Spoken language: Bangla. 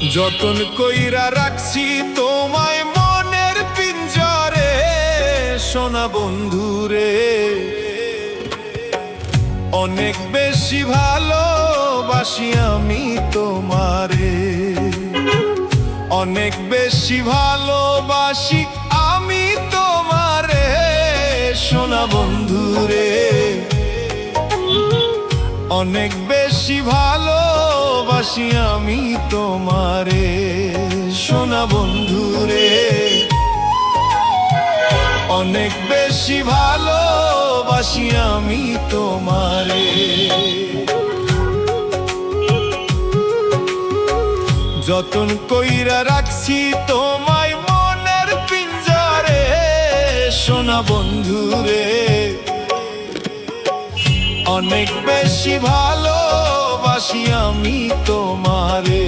যতন কইরা রাখছি তোমায় মনের পিঞ্জরে, সোনা বন্ধুরে। অনেক বেশি ভালোবাসি আমি তোমারে, অনেক বেশি ভালোবাসি আমি তোমারে, সোনা বন্ধুরে। অনেক বেশি ভালোবাসি আমি তোমারে, সোনা বন্ধুরে। অনেক বেশি ভালোবাসি আমি তোমারে। যতন কইরা রাখছি তোমায় মনের পিঞ্জরে, সোনা বন্ধুরে। অনেক বেশি ভালোবাসি আমি তোমারে।